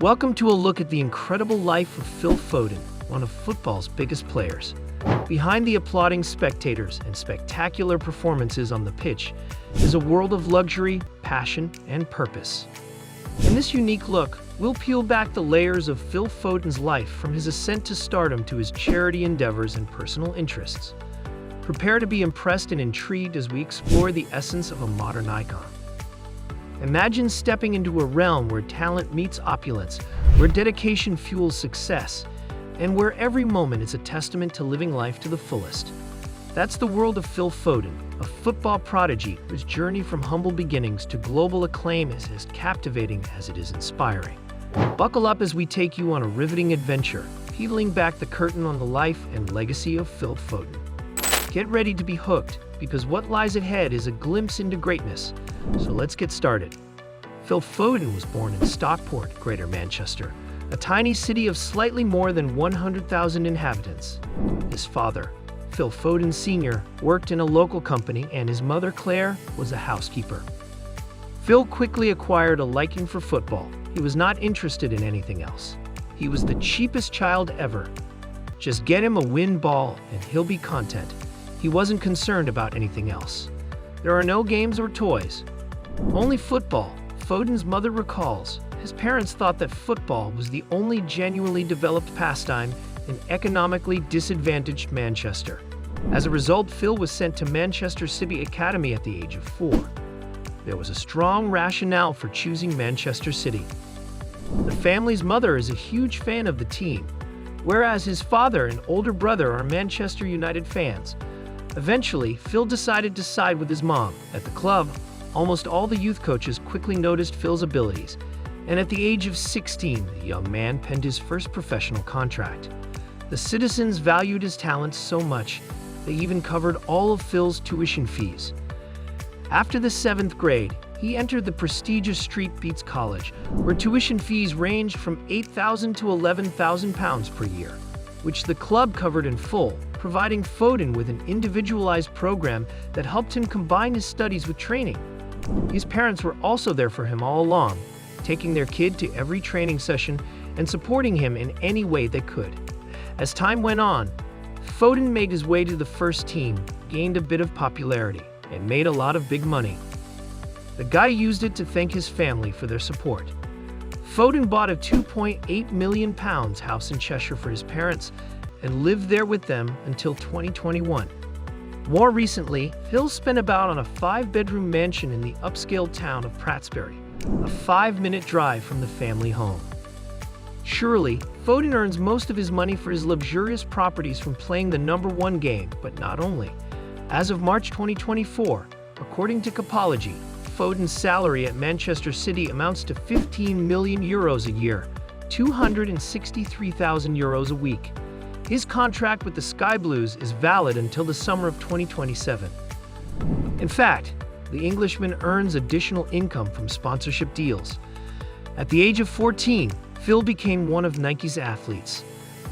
Welcome to a look at the incredible life of Phil Foden, one of football's biggest players. Behind the applauding spectators and spectacular performances on the pitch is a world of luxury, passion, and purpose. In this unique look, we'll peel back the layers of Phil Foden's life from his ascent to stardom to his charity endeavors and personal interests. Prepare to be impressed and intrigued as we explore the essence of a modern icon. Imagine stepping into a realm where talent meets opulence, where dedication fuels success, and where every moment is a testament to living life to the fullest. That's the world of Phil Foden, a football prodigy whose journey from humble beginnings to global acclaim is as captivating as it is inspiring. Buckle up as we take you on a riveting adventure, peeling back the curtain on the life and legacy of Phil Foden. Get ready to be hooked, because what lies ahead is a glimpse into greatness. So let's get started. Phil Foden was born in Stockport, Greater Manchester, a tiny city of slightly more than 100,000 inhabitants. His father, Phil Foden Sr., worked in a local company, and his mother, Claire, was a housekeeper. Phil quickly acquired a liking for football. He was not interested in anything else. He was the cheapest child ever. Just get him a win ball and he'll be content. He wasn't concerned about anything else. There are no games or toys. Only football, Foden's mother recalls. His parents thought that football was the only genuinely developed pastime in economically disadvantaged Manchester. As a result, Phil was sent to Manchester City Academy at the age of 4. There was a strong rationale for choosing Manchester City. The family's mother is a huge fan of the team, whereas his father and older brother are Manchester United fans. Eventually, Phil decided to side with his mom. At the club, almost all the youth coaches quickly noticed Phil's abilities, and at the age of 16, the young man penned his first professional contract. The citizens valued his talents so much, they even covered all of Phil's tuition fees. After the 7th grade, he entered the prestigious Street Beats College, where tuition fees ranged from £8,000 to £11,000 per year, which the club covered in full, providing Foden with an individualized program that helped him combine his studies with training. His parents were also there for him all along, taking their kid to every training session and supporting him in any way they could. As time went on, Foden made his way to the first team, gained a bit of popularity, and made a lot of big money. The guy used it to thank his family for their support. Foden bought a £2.8 million house in Cheshire for his parents and lived there with them until 2021. More recently, Phil spent about on a 5-bedroom mansion in the upscale town of Pratsbury, a 5-minute drive from the family home. Surely, Foden earns most of his money for his luxurious properties from playing the #1 game, but not only. As of March 2024, according to Capology, Foden's salary at Manchester City amounts to €15 million a year, €263,000 a week. His contract with the Sky Blues is valid until the summer of 2027. In fact, the Englishman earns additional income from sponsorship deals. At the age of 14, Phil became one of Nike's athletes.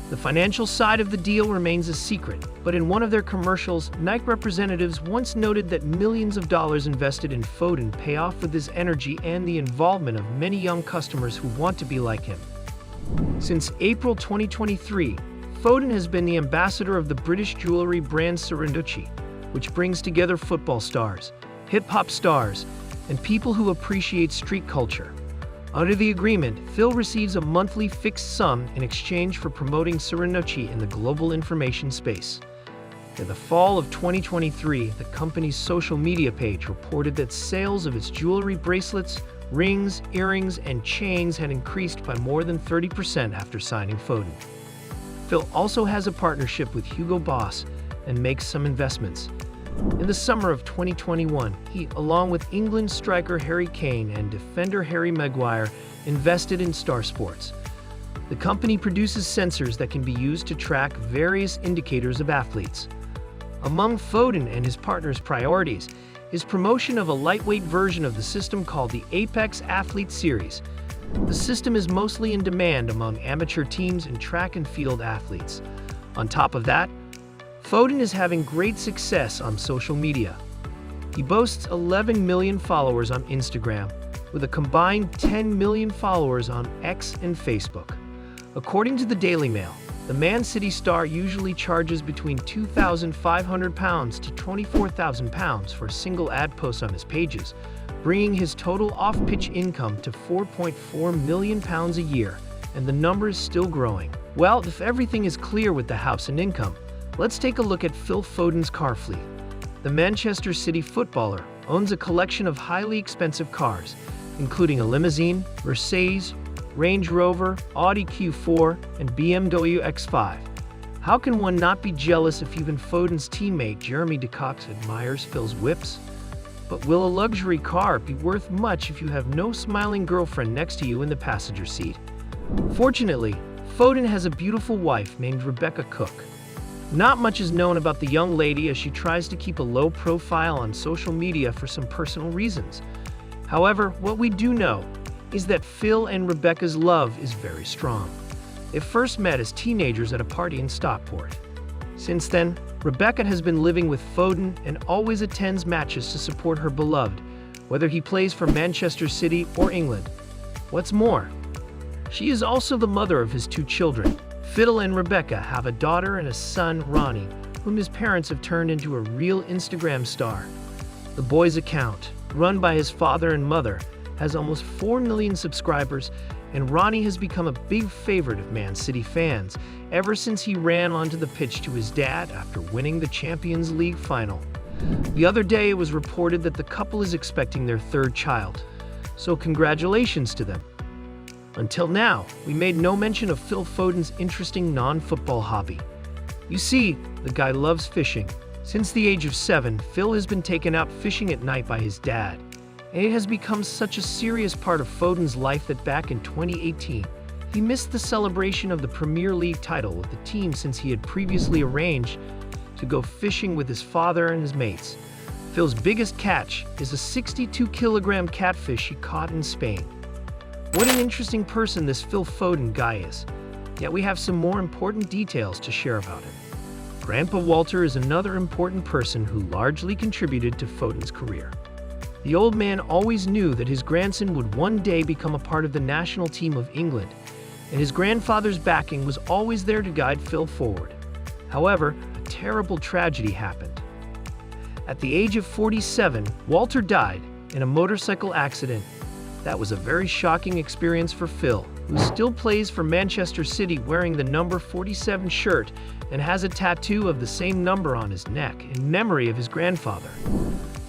The financial side of the deal remains a secret, but in one of their commercials, Nike representatives once noted that millions of dollars invested in Foden pay off with his energy and the involvement of many young customers who want to be like him. Since April 2023, Foden has been the ambassador of the British jewelry brand Serendipity, which brings together football stars, hip-hop stars, and people who appreciate street culture. Under the agreement, Phil receives a monthly fixed sum in exchange for promoting Serendipity in the global information space. In the fall of 2023, the company's social media page reported that sales of its jewelry bracelets, rings, earrings, and chains had increased by more than 30% after signing Foden. Phil also has a partnership with Hugo Boss and makes some investments. In the summer of 2021, he, along with England striker Harry Kane and defender Harry Maguire, invested in Star Sports. The company produces sensors that can be used to track various indicators of athletes. Among Foden and his partner's priorities is promotion of a lightweight version of the system called the Apex Athlete Series. The system is mostly in demand among amateur teams and track and field athletes. On top of that, Foden is having great success on social media. He boasts 11 million followers on Instagram, with a combined 10 million followers on X and Facebook. According to the Daily Mail, the Man City star usually charges between £2,500 to £24,000 for a single ad post on his pages, bringing his total off-pitch income to £4.4 million a year, and the number is still growing. Well, if everything is clear with the house and income, let's take a look at Phil Foden's car fleet. The Manchester City footballer owns a collection of highly expensive cars, including a limousine, Mercedes, Range Rover, Audi Q4, and BMW X5. How can one not be jealous if even Foden's teammate Jeremy DeCox admires Phil's whips? But will a luxury car be worth much if you have no smiling girlfriend next to you in the passenger seat? Fortunately, Foden has a beautiful wife named Rebecca Cook. Not much is known about the young lady as she tries to keep a low profile on social media for some personal reasons. However, what we do know is that Phil and Rebecca's love is very strong. They first met as teenagers at a party in Stockport. Since then, Rebecca has been living with Foden and always attends matches to support her beloved, whether he plays for Manchester City or England. What's more, she is also the mother of his two children. Phil and Rebecca have a daughter and a son, Ronnie, whom his parents have turned into a real Instagram star. The boy's account, run by his father and mother, has almost 4 million subscribers, and Ronnie has become a big favorite of Man City fans ever since he ran onto the pitch to his dad after winning the Champions League final. The other day it was reported that the couple is expecting their third child, so congratulations to them. Until now, we made no mention of Phil Foden's interesting non-football hobby. You see, the guy loves fishing. Since the age of 7, Phil has been taken out fishing at night by his dad, and it has become such a serious part of Foden's life that back in 2018, he missed the celebration of the Premier League title with the team since he had previously arranged to go fishing with his father and his mates. Phil's biggest catch is a 62-kilogram catfish he caught in Spain. What an interesting person this Phil Foden guy is. Yet we have some more important details to share about him. Grandpa Walter is another important person who largely contributed to Foden's career. The old man always knew that his grandson would one day become a part of the national team of England, and his grandfather's backing was always there to guide Phil forward. However, a terrible tragedy happened. At the age of 47, Walter died in a motorcycle accident. That was a very shocking experience for Phil, who still plays for Manchester City wearing the number 47 shirt and has a tattoo of the same number on his neck in memory of his grandfather.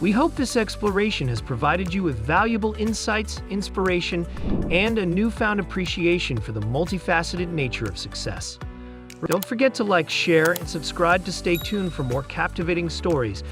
We hope this exploration has provided you with valuable insights, inspiration, and a newfound appreciation for the multifaceted nature of success. Don't forget to like, share, and subscribe to stay tuned for more captivating stories